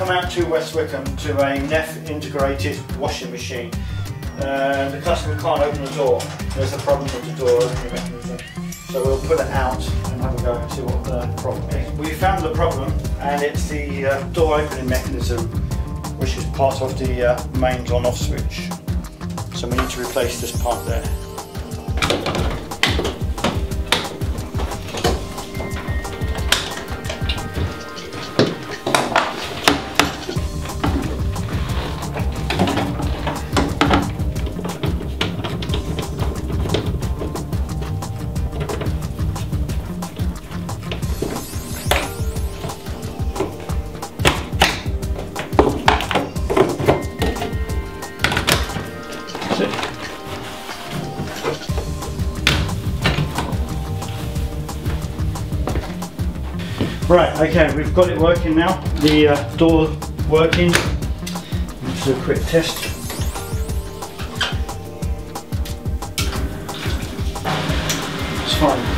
come out to West Wickham to a NEFF integrated washing machine. The customer can't open the door. There's a problem with the door opening mechanism. So we'll put it out and have a go and see what the problem is. We found the problem, and it's the door opening mechanism, which is part of the mains on-off switch. So we need to replace this part there. Right, okay, we've got it working now. The door working. Let's do a quick test. It's fine.